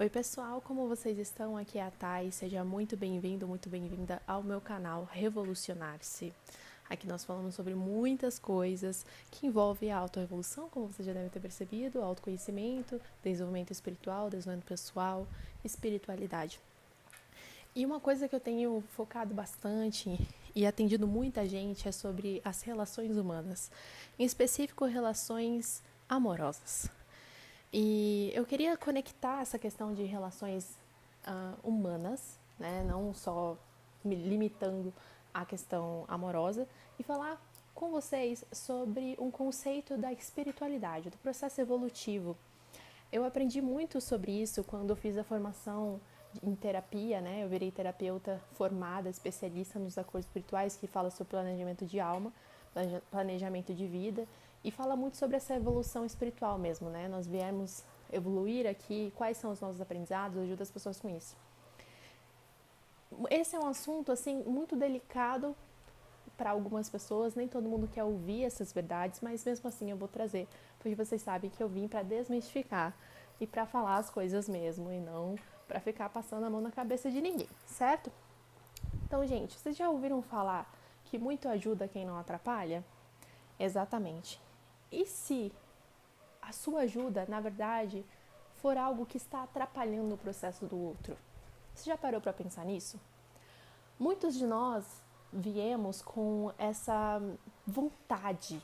Oi pessoal, como vocês estão? Aqui é a Thay, seja muito bem-vindo, muito bem-vinda ao meu canal Revolucionar-se. Aqui nós falamos sobre muitas coisas que envolvem a auto-revolução, como você já deve ter percebido, autoconhecimento, desenvolvimento espiritual, desenvolvimento pessoal, espiritualidade. E uma coisa que eu tenho focado bastante e atendido muita gente é sobre as relações humanas, em específico relações amorosas. E eu queria conectar essa questão de relações humanas, né, não só me limitando à questão amorosa, e falar com vocês sobre um conceito da espiritualidade, do processo evolutivo. Eu aprendi muito sobre isso quando eu fiz a formação em terapia, né? Eu virei terapeuta formada, especialista nos acordos espirituais, que fala sobre planejamento de alma, planejamento de vida, e fala muito sobre essa evolução espiritual mesmo, né? Nós viemos evoluir aqui, quais são os nossos aprendizados, ajuda as pessoas com isso. Esse é um assunto, assim, muito delicado para algumas pessoas, nem todo mundo quer ouvir essas verdades, mas mesmo assim eu vou trazer, porque vocês sabem que eu vim para desmistificar e para falar as coisas mesmo, e não para ficar passando a mão na cabeça de ninguém, certo? Então, gente, vocês já ouviram falar que muito ajuda quem não atrapalha? Exatamente. E se a sua ajuda, na verdade, for algo que está atrapalhando o processo do outro? Você já parou para pensar nisso? Muitos de nós viemos com essa vontade,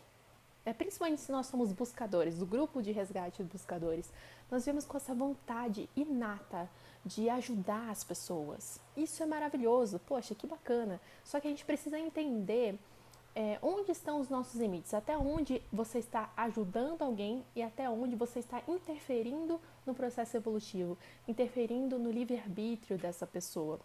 principalmente se nós somos buscadores, do grupo de resgate de buscadores, nós viemos com essa vontade inata de ajudar as pessoas. Isso é maravilhoso, poxa, que bacana. Só que a gente precisa entender onde estão os nossos limites, até onde você está ajudando alguém e até onde você está interferindo no processo evolutivo, interferindo no livre-arbítrio dessa pessoa.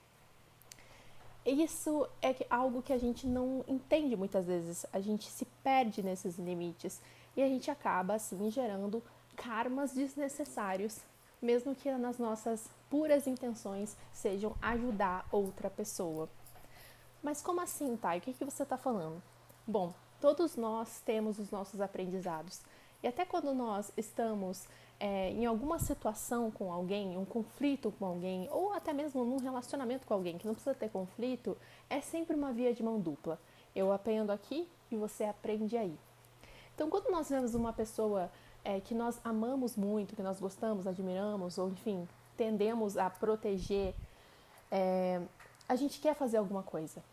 Isso é algo que a gente não entende muitas vezes, a gente se perde nesses limites e a gente acaba assim gerando karmas desnecessários, mesmo que nas nossas puras intenções sejam ajudar outra pessoa. Mas como assim, Thay? O que você está falando? Bom, todos nós temos os nossos aprendizados. E até quando nós estamos em alguma situação com alguém, um conflito com alguém, ou até mesmo num relacionamento com alguém que não precisa ter conflito, é sempre uma via de mão dupla. Eu aprendo aqui e você aprende aí. Então, quando nós vemos uma pessoa que nós amamos muito, que nós gostamos, admiramos, ou enfim, tendemos a proteger, a gente quer fazer alguma coisa.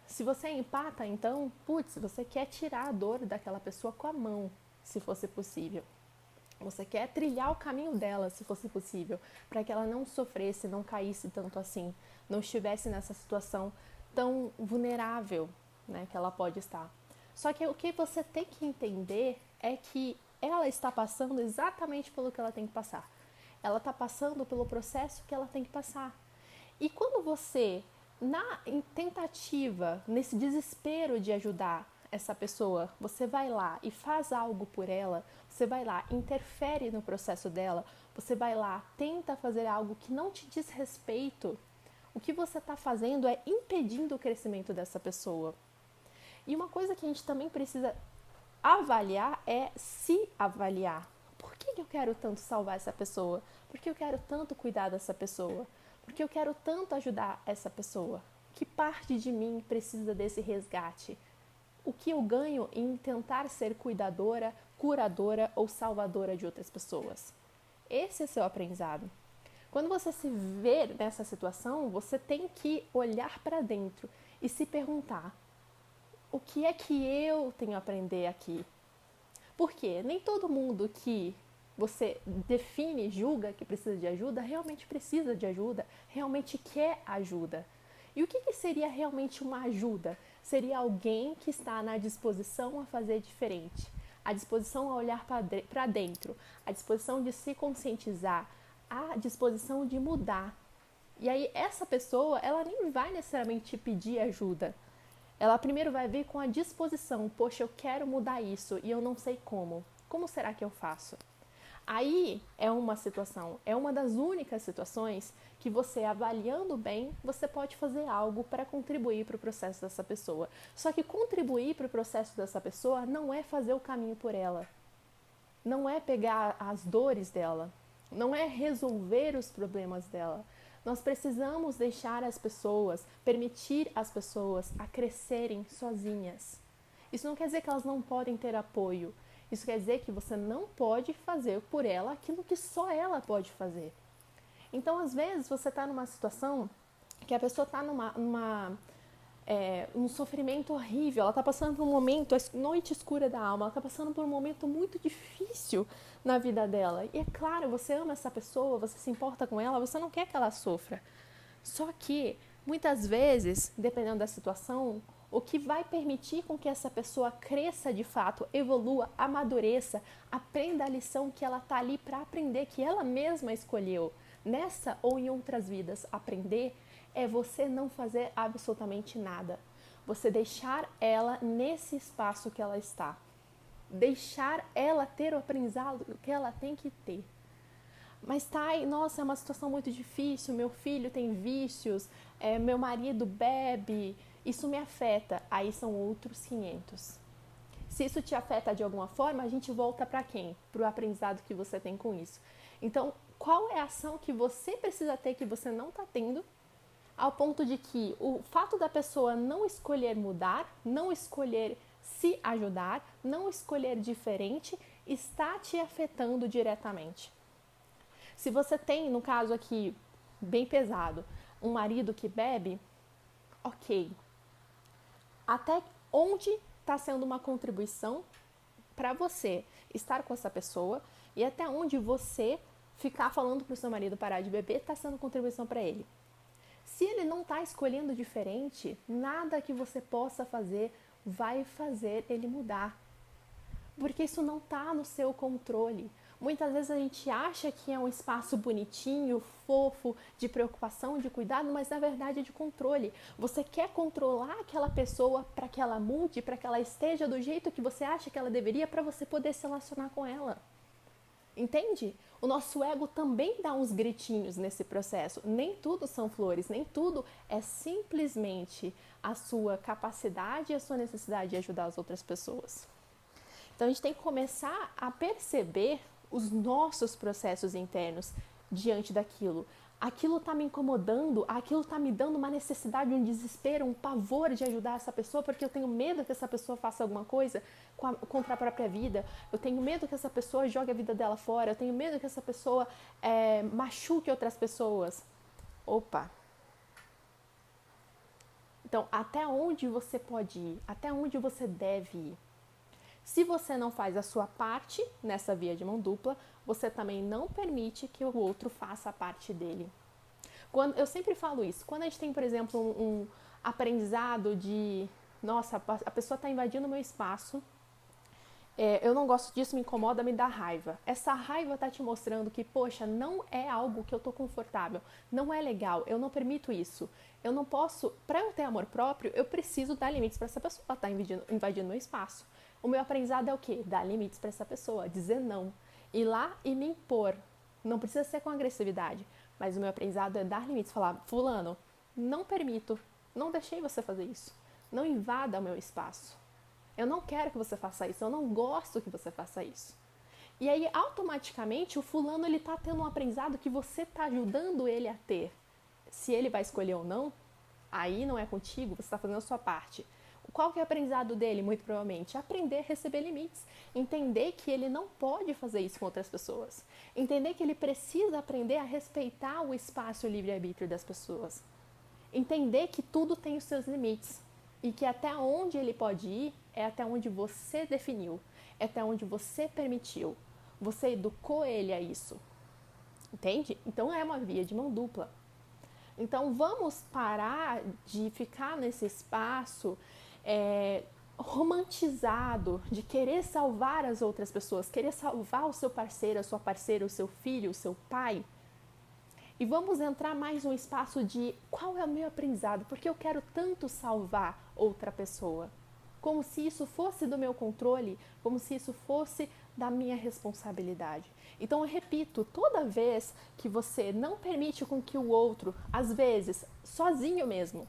Se você empata, então, putz, você quer tirar a dor daquela pessoa com a mão, se fosse possível. Você quer trilhar o caminho dela, se fosse possível, para que ela não sofresse, não caísse tanto assim, não estivesse nessa situação tão vulnerável, né, que ela pode estar. Só que o que você tem que entender é que ela está passando exatamente pelo que ela tem que passar. Ela está passando pelo processo que ela tem que passar. E quando você, na tentativa, nesse desespero de ajudar essa pessoa, você vai lá e faz algo por ela, você vai lá, interfere no processo dela, você vai lá, tenta fazer algo que não te diz respeito, o que você está fazendo é impedindo o crescimento dessa pessoa. E uma coisa que a gente também precisa avaliar é se avaliar. Por que eu quero tanto salvar essa pessoa? Por que eu quero tanto cuidar dessa pessoa? Por que eu quero tanto ajudar essa pessoa? Que parte de mim precisa desse resgate? O que eu ganho em tentar ser cuidadora, curadora ou salvadora de outras pessoas? Esse é seu aprendizado. Quando você se vê nessa situação, você tem que olhar para dentro e se perguntar: o que é que eu tenho a aprender aqui? Porque nem todo mundo que você define, julga que precisa de ajuda, realmente precisa de ajuda, realmente quer ajuda. E o que seria realmente uma ajuda? Seria alguém que está na disposição a fazer diferente, a disposição a olhar para dentro, a disposição de se conscientizar, a disposição de mudar. E aí essa pessoa, ela nem vai necessariamente te pedir ajuda. Ela primeiro vai vir com a disposição, poxa, eu quero mudar isso e eu não sei como. Como será que eu faço? Aí é uma situação, é uma das únicas situações que você, avaliando bem, você pode fazer algo para contribuir para o processo dessa pessoa. Só que contribuir para o processo dessa pessoa não é fazer o caminho por ela, não é pegar as dores dela, não é resolver os problemas dela. Nós precisamos deixar as pessoas, permitir as pessoas a crescerem sozinhas. Isso não quer dizer que elas não podem ter apoio. Isso quer dizer que você não pode fazer por ela aquilo que só ela pode fazer. Então, às vezes, você está numa situação que a pessoa está um sofrimento horrível, ela está passando por um momento, a noite escura da alma, ela está passando por um momento muito difícil na vida dela. E é claro, você ama essa pessoa, você se importa com ela, você não quer que ela sofra. Só que, muitas vezes, dependendo da situação, o que vai permitir com que essa pessoa cresça de fato, evolua, amadureça, aprenda a lição que ela está ali para aprender, que ela mesma escolheu, nessa ou em outras vidas, aprender, é você não fazer absolutamente nada. Você deixar ela nesse espaço que ela está. Deixar ela ter o aprendizado que ela tem que ter. Mas Thay, nossa, é uma situação muito difícil, meu filho tem vícios, meu marido bebe, isso me afeta. Aí são outros 500. Se isso te afeta de alguma forma, a gente volta para quem? Para o aprendizado que você tem com isso. Então, qual é a ação que você precisa ter que você não está tendo, ao ponto de que o fato da pessoa não escolher mudar, não escolher se ajudar, não escolher diferente, está te afetando diretamente. Se você tem, no caso aqui, bem pesado, um marido que bebe, ok. Até onde está sendo uma contribuição para você estar com essa pessoa e até onde você ficar falando para o seu marido parar de beber está sendo contribuição para ele. Se ele não está escolhendo diferente, nada que você possa fazer vai fazer ele mudar. Porque isso não está no seu controle. Muitas vezes a gente acha que é um espaço bonitinho, fofo, de preocupação, de cuidado, mas na verdade é de controle. Você quer controlar aquela pessoa para que ela mude, para que ela esteja do jeito que você acha que ela deveria, para você poder se relacionar com ela. Entende? O nosso ego também dá uns gritinhos nesse processo. Nem tudo são flores, nem tudo é simplesmente a sua capacidade e a sua necessidade de ajudar as outras pessoas. Então a gente tem que começar a perceber os nossos processos internos diante daquilo. Aquilo está me incomodando, aquilo está me dando uma necessidade, um desespero, um pavor de ajudar essa pessoa, porque eu tenho medo que essa pessoa faça alguma coisa contra a própria vida, eu tenho medo que essa pessoa jogue a vida dela fora, eu tenho medo que essa pessoa machuque outras pessoas. Opa! Então, até onde você pode ir? Até onde você deve ir? Se você não faz a sua parte nessa via de mão dupla, você também não permite que o outro faça a parte dele. Eu sempre falo isso. Quando a gente tem, por exemplo, um aprendizado de, nossa, a pessoa está invadindo o meu espaço, eu não gosto disso, me incomoda, me dá raiva. Essa raiva está te mostrando que, poxa, não é algo que eu estou confortável, não é legal, eu não permito isso. Eu não posso, para eu ter amor próprio, eu preciso dar limites para essa pessoa, ela está invadindo meu espaço. O meu aprendizado é o quê? Dar limites para essa pessoa, dizer não. Ir lá e me impor. Não precisa ser com agressividade, mas o meu aprendizado é dar limites, falar, fulano, não permito, não deixei você fazer isso. Não invada o meu espaço. Eu não quero que você faça isso, eu não gosto que você faça isso. E aí, automaticamente, o fulano ele tá tendo um aprendizado que você tá ajudando ele a ter. Se ele vai escolher ou não, aí não é contigo, você está fazendo a sua parte. Qual que é o aprendizado dele? Muito provavelmente aprender a receber limites, entender que ele não pode fazer isso com outras pessoas, entender que ele precisa aprender a respeitar o espaço e o livre-arbítrio das pessoas, entender que tudo tem os seus limites e que até onde ele pode ir é até onde você definiu, é até onde você permitiu, você educou ele a isso, entende? Então é uma via de mão dupla. Então vamos parar de ficar nesse espaço romantizado, de querer salvar as outras pessoas, querer salvar o seu parceiro, a sua parceira, o seu filho, o seu pai. E vamos entrar mais num espaço de qual é o meu aprendizado, porque eu quero tanto salvar outra pessoa. Como se isso fosse do meu controle, como se isso fosse da minha responsabilidade. Então eu repito, toda vez que você não permite com que o outro, às vezes, sozinho mesmo,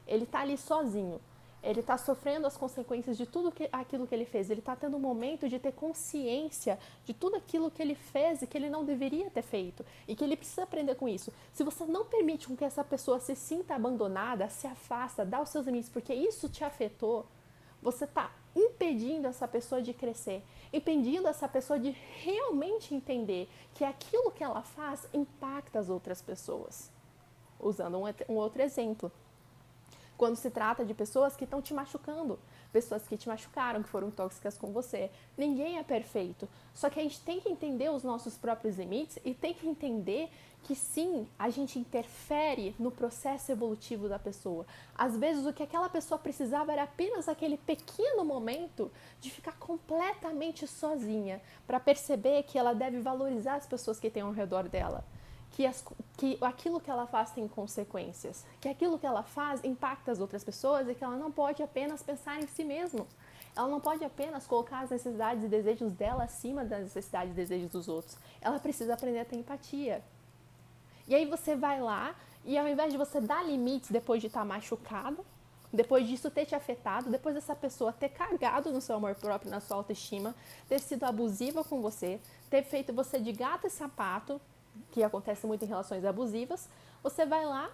ele está ali sozinho, Ele está sofrendo as consequências de tudo aquilo que ele fez. Ele está tendo um momento de ter consciência de tudo aquilo que ele fez e que ele não deveria ter feito. E que ele precisa aprender com isso. Se você não permite com que essa pessoa se sinta abandonada, se afasta, dá os seus limites, porque isso te afetou, você está impedindo essa pessoa de crescer. Impedindo essa pessoa de realmente entender que aquilo que ela faz impacta as outras pessoas. Usando um outro exemplo. Quando se trata de pessoas que estão te machucando, pessoas que te machucaram, que foram tóxicas com você. Ninguém é perfeito. Só que a gente tem que entender os nossos próprios limites e tem que entender que sim, a gente interfere no processo evolutivo da pessoa. Às vezes o que aquela pessoa precisava era apenas aquele pequeno momento de ficar completamente sozinha para perceber que ela deve valorizar as pessoas que tem ao redor dela. Que aquilo que ela faz tem consequências, que aquilo que ela faz impacta as outras pessoas e que ela não pode apenas pensar em si mesma. Ela não pode apenas colocar as necessidades e desejos dela acima das necessidades e desejos dos outros. Ela precisa aprender a ter empatia. E aí você vai lá e ao invés de você dar limites depois de estar machucado, depois disso ter te afetado, depois dessa pessoa ter cagado no seu amor próprio, na sua autoestima, ter sido abusiva com você, ter feito você de gato e sapato, que acontece muito em relações abusivas, você vai lá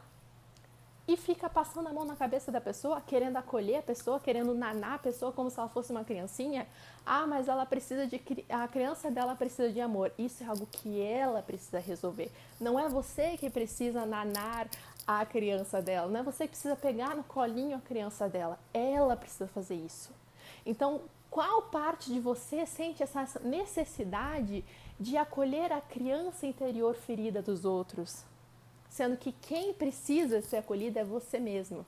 e fica passando a mão na cabeça da pessoa, querendo acolher a pessoa, querendo nanar a pessoa como se ela fosse uma criancinha. Ah, mas ela precisa a criança dela precisa de amor. Isso é algo que ela precisa resolver. Não é você que precisa nanar a criança dela, não é você que precisa pegar no colinho a criança dela. Ela precisa fazer isso. Então, qual parte de você sente essa necessidade de acolher a criança interior ferida dos outros? Sendo que quem precisa ser acolhida é você mesmo.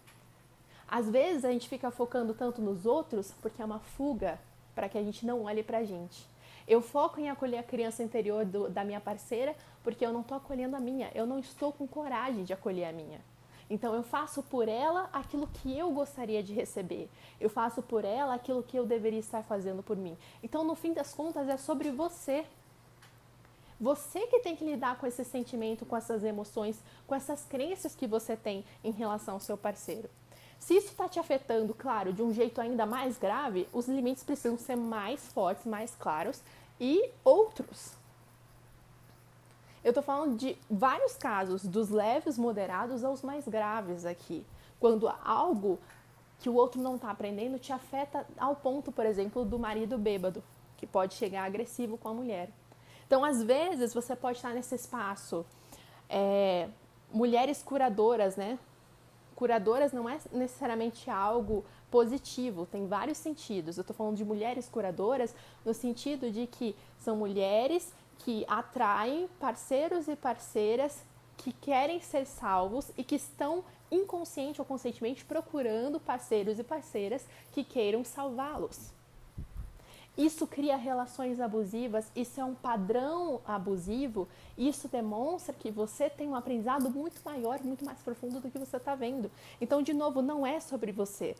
Às vezes a gente fica focando tanto nos outros porque é uma fuga para que a gente não olhe pra gente. Eu foco em acolher a criança interior da minha parceira porque eu não estou acolhendo a minha. Eu não estou com coragem de acolher a minha. Então eu faço por ela aquilo que eu gostaria de receber. Eu faço por ela aquilo que eu deveria estar fazendo por mim. Então no fim das contas é sobre você. Você que tem que lidar com esse sentimento, com essas emoções, com essas crenças que você tem em relação ao seu parceiro. Se isso está te afetando, claro, de um jeito ainda mais grave, os limites precisam ser mais fortes, mais claros e outros. Eu estou falando de vários casos, dos leves, moderados aos mais graves aqui. Quando algo que o outro não está aprendendo te afeta ao ponto, por exemplo, do marido bêbado, que pode chegar agressivo com a mulher. Então, às vezes, você pode estar nesse espaço. Mulheres curadoras, né? Curadoras não é necessariamente algo positivo, tem vários sentidos. Eu estou falando de mulheres curadoras no sentido de que são mulheres que atraem parceiros e parceiras que querem ser salvos e que estão inconsciente ou conscientemente procurando parceiros e parceiras que queiram salvá-los. Isso cria relações abusivas, isso é um padrão abusivo, isso demonstra que você tem um aprendizado muito maior, muito mais profundo do que você está vendo. Então, de novo, não é sobre você.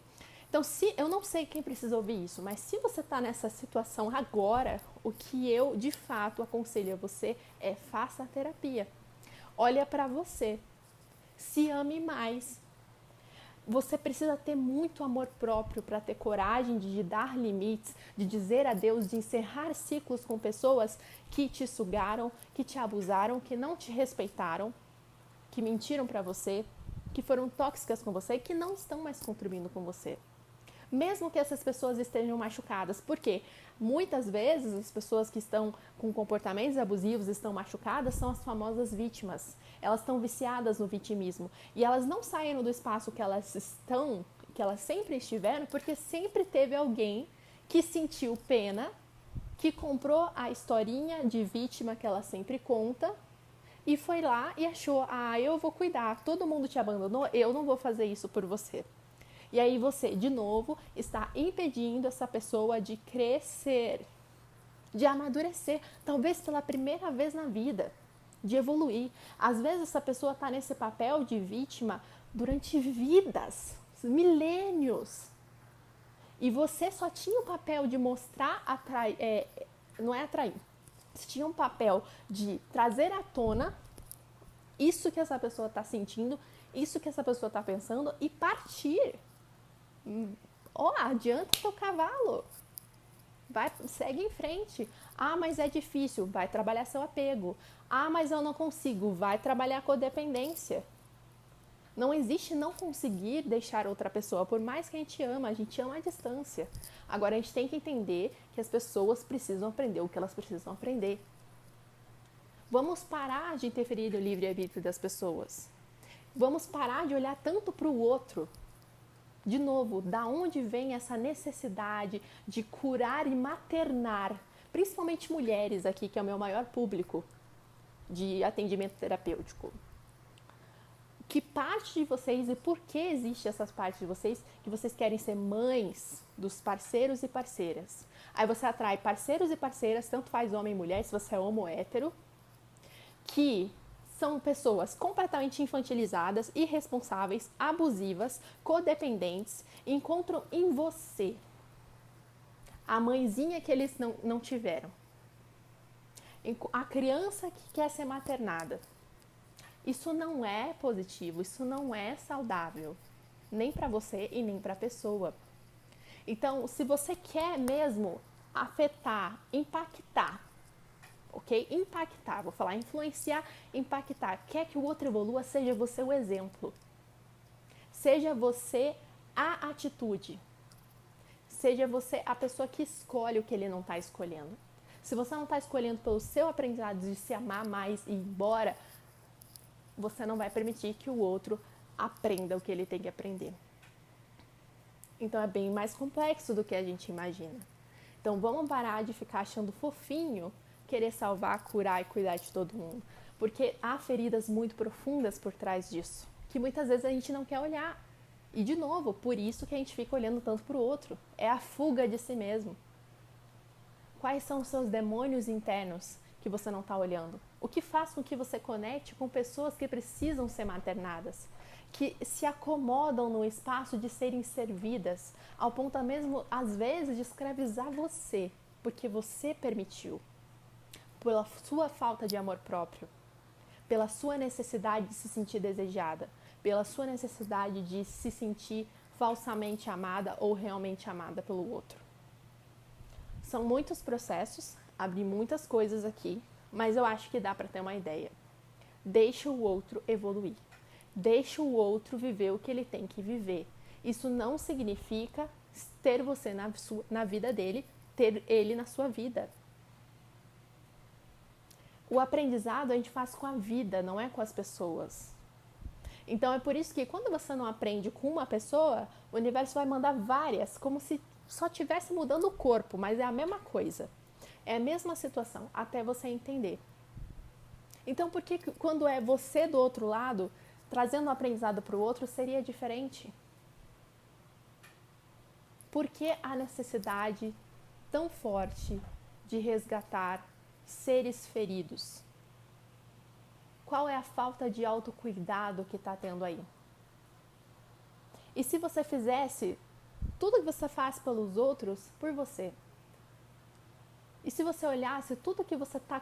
Então, eu não sei quem precisa ouvir isso, mas se você está nessa situação agora, o que eu, de fato, aconselho a você é faça a terapia. Olha para você, se ame mais. Você precisa ter muito amor próprio para ter coragem de dar limites, de dizer adeus, de encerrar ciclos com pessoas que te sugaram, que te abusaram, que não te respeitaram, que mentiram para você, que foram tóxicas com você e que não estão mais contribuindo com você. Mesmo que essas pessoas estejam machucadas, porque muitas vezes as pessoas que estão com comportamentos abusivos estão machucadas são as famosas vítimas. Elas estão viciadas no vitimismo e elas não saíram do espaço que elas sempre estiveram, porque sempre teve alguém que sentiu pena, que comprou a historinha de vítima que ela sempre conta e foi lá e achou, eu vou cuidar, todo mundo te abandonou, eu não vou fazer isso por você. E aí você, de novo, está impedindo essa pessoa de crescer, de amadurecer, talvez pela primeira vez na vida, de evoluir. Às vezes essa pessoa está nesse papel de vítima durante vidas, milênios. E você só tinha o papel de mostrar, não é atrair, você tinha um papel de trazer à tona isso que essa pessoa está sentindo, isso que essa pessoa está pensando e partir. Adianta teu cavalo. Vai, segue em frente. Mas é difícil. Vai trabalhar seu apego. Mas eu não consigo. Vai trabalhar codependência. Não existe não conseguir deixar outra pessoa. Por mais que a gente ama à distância. Agora, a gente tem que entender que as pessoas precisam aprender o que elas precisam aprender. Vamos parar de interferir no livre-arbítrio das pessoas. Vamos parar de olhar tanto para o outro. De novo, da onde vem essa necessidade de curar e maternar, principalmente mulheres aqui, que é o meu maior público de atendimento terapêutico. Que parte de vocês e por que existe essas partes de vocês que vocês querem ser mães dos parceiros e parceiras? Aí você atrai parceiros e parceiras, tanto faz homem e mulher, se você é homo ou hétero, que são pessoas completamente infantilizadas, irresponsáveis, abusivas, codependentes, encontram em você a mãezinha que eles não tiveram. A criança que quer ser maternada. Isso não é positivo, isso não é saudável, nem para você e nem para a pessoa. Então, se você quer mesmo afetar, impactar, ok? Impactar, vou falar influenciar, impactar. Quer que o outro evolua, seja você o exemplo. Seja você a atitude. Seja você a pessoa que escolhe o que ele não está escolhendo. Se você não está escolhendo pelo seu aprendizado de se amar mais e ir embora, você não vai permitir que o outro aprenda o que ele tem que aprender. Então é bem mais complexo do que a gente imagina. Então vamos parar de ficar achando fofinho querer salvar, curar e cuidar de todo mundo. Porque há feridas muito profundas por trás disso, que muitas vezes a gente não quer olhar. E de novo, por isso que a gente fica olhando tanto para o outro. É a fuga de si mesmo. Quais são os seus demônios internos que você não está olhando? O que faz com que você conecte com pessoas que precisam ser maternadas, que se acomodam no espaço de serem servidas, ao ponto mesmo, às vezes, de escravizar você, porque você permitiu, pela sua falta de amor próprio, pela sua necessidade de se sentir desejada, pela sua necessidade de se sentir falsamente amada ou realmente amada pelo outro. São muitos processos, abri muitas coisas aqui, mas eu acho que dá para ter uma ideia. Deixa o outro evoluir. Deixa o outro viver o que ele tem que viver. Isso não significa ter você na vida dele, ter ele na sua vida. O aprendizado a gente faz com a vida, não é com as pessoas. Então é por isso que quando você não aprende com uma pessoa, o universo vai mandar várias, como se só estivesse mudando o corpo, mas é a mesma coisa. É a mesma situação, até você entender. Então por que quando é você do outro lado, trazendo o aprendizado para o outro, seria diferente? Por que a necessidade tão forte de resgatar seres feridos? Qual é a falta de autocuidado que está tendo aí? E se você fizesse tudo que você faz pelos outros, por você? E se você olhasse tudo que você está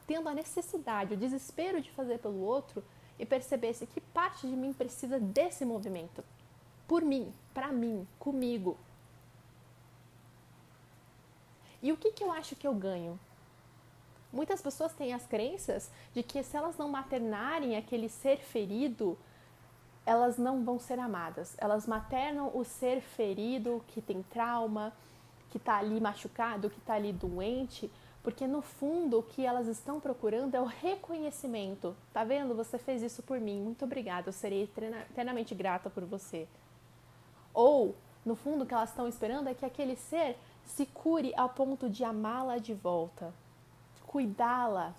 tendo a necessidade, o desespero de fazer pelo outro e percebesse que parte de mim precisa desse movimento? Por mim, para mim, comigo. E o que eu acho que eu ganho? Muitas pessoas têm as crenças de que se elas não maternarem aquele ser ferido, elas não vão ser amadas. Elas maternam o ser ferido, que tem trauma, que está ali machucado, que está ali doente, porque no fundo o que elas estão procurando é o reconhecimento. Tá vendo? Você fez isso por mim, muito obrigada, eu serei eternamente grata por você. Ou, no fundo, o que elas estão esperando é que aquele ser se cure ao ponto de amá-la de volta, cuidá-la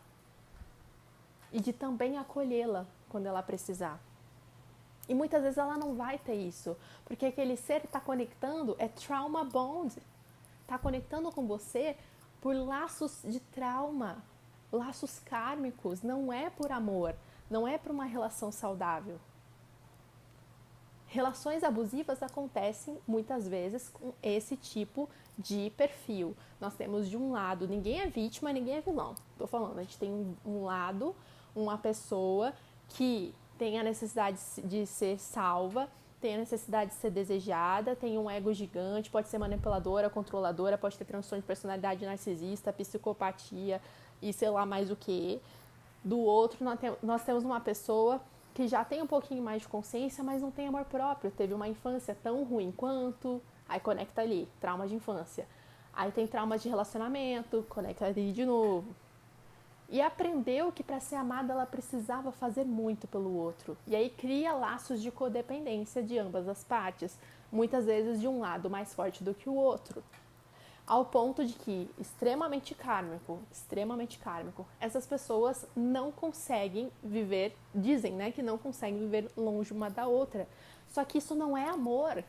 e de também acolhê-la quando ela precisar. E muitas vezes ela não vai ter isso, porque aquele ser está conectando, é trauma bond, está conectando com você por laços de trauma, laços kármicos, não é por amor, não é por uma relação saudável. Relações abusivas acontecem muitas vezes com esse tipo de perfil. Nós temos de um lado, ninguém é vítima, ninguém é vilão. Estou falando, a gente tem um lado, uma pessoa que tem a necessidade de ser salva, tem a necessidade de ser desejada, tem um ego gigante, pode ser manipuladora, controladora, pode ter transtorno de personalidade narcisista, psicopatia e sei lá mais o que. Do outro, nós temos uma pessoa que já tem um pouquinho mais de consciência, mas não tem amor próprio, teve uma infância tão ruim quanto, aí conecta ali, trauma de infância. Aí tem trauma de relacionamento, conecta ali de novo. E aprendeu que para ser amada ela precisava fazer muito pelo outro. E aí cria laços de codependência de ambas as partes, muitas vezes de um lado mais forte do que o outro. Ao ponto de que, extremamente kármico, essas pessoas não conseguem viver, dizem, né, que não conseguem viver longe uma da outra. Só que isso não é amor.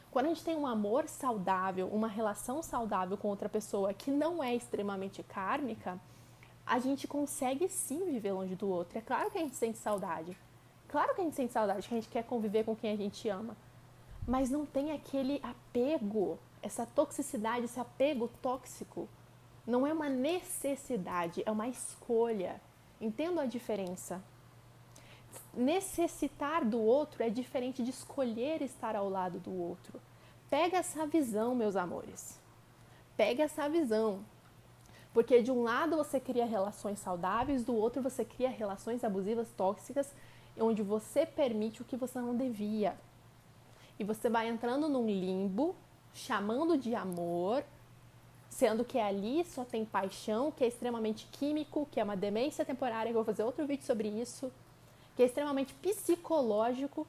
Quando a gente tem um amor saudável, uma relação saudável com outra pessoa que não é extremamente kármica, a gente consegue sim viver longe do outro. É claro que a gente sente saudade. Claro que a gente sente saudade, que a gente quer conviver com quem a gente ama. Mas não tem aquele apego, essa toxicidade, esse apego tóxico. Não é uma necessidade, é uma escolha. Entendo a diferença. Necessitar do outro é diferente de escolher estar ao lado do outro. Pega essa visão, meus amores. Pega essa visão. Porque de um lado você cria relações saudáveis, do outro você cria relações abusivas, tóxicas, onde você permite o que você não devia. E você vai entrando num limbo, chamando de amor, sendo que ali só tem paixão, que é extremamente químico, que é uma demência temporária, que eu vou fazer outro vídeo sobre isso, que é extremamente psicológico.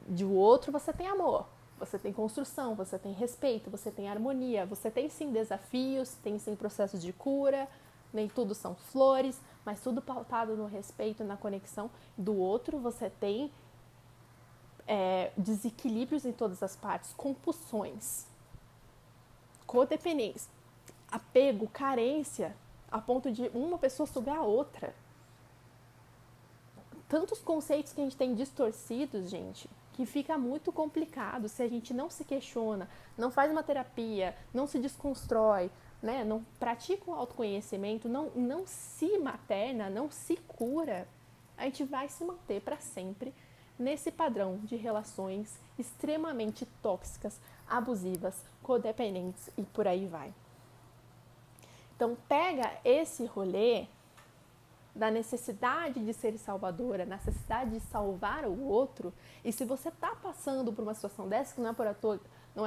De outro você tem amor. Você tem construção, você tem respeito, você tem harmonia, você tem sim desafios, tem sim processos de cura, nem tudo são flores, mas tudo pautado no respeito, na conexão. Do outro você tem desequilíbrios em todas as partes, compulsões, codependência, apego, carência, a ponto de uma pessoa sugar a outra. Tantos conceitos que a gente tem distorcidos, gente, que fica muito complicado se a gente não se questiona, não faz uma terapia, não se desconstrói, né? Não pratica o autoconhecimento, não se materna, não se cura, a gente vai se manter para sempre nesse padrão de relações extremamente tóxicas, abusivas, codependentes e por aí vai. Então pega esse rolê da necessidade de ser salvadora, necessidade de salvar o outro, e se você está passando por uma situação dessa, que não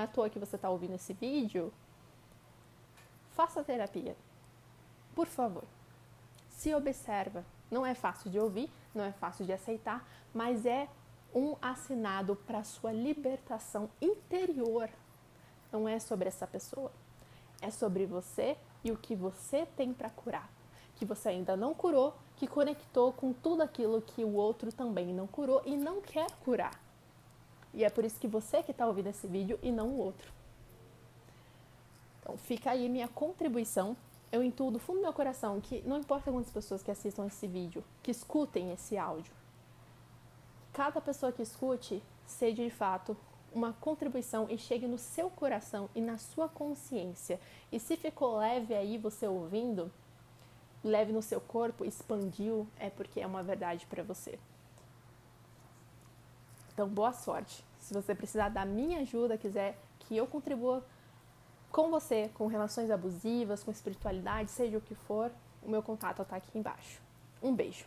é à toa que você está ouvindo esse vídeo, faça terapia. Por favor. Se observa. Não é fácil de ouvir, não é fácil de aceitar, mas é um assinado para a sua libertação interior. Não é sobre essa pessoa. É sobre você e o que você tem para curar. Que você ainda não curou, que conectou com tudo aquilo que o outro também não curou e não quer curar. E é por isso que você que está ouvindo esse vídeo e não o outro. Então fica aí minha contribuição. Eu intuo do fundo do meu coração que não importa quantas pessoas que assistam esse vídeo, que escutem esse áudio. Cada pessoa que escute seja de fato uma contribuição e chegue no seu coração e na sua consciência. E se ficou leve aí você ouvindo, leve no seu corpo, expandiu, é porque é uma verdade para você. Então, boa sorte. Se você precisar da minha ajuda, quiser que eu contribua com você, com relações abusivas, com espiritualidade, seja o que for, o meu contato está aqui embaixo. Um beijo.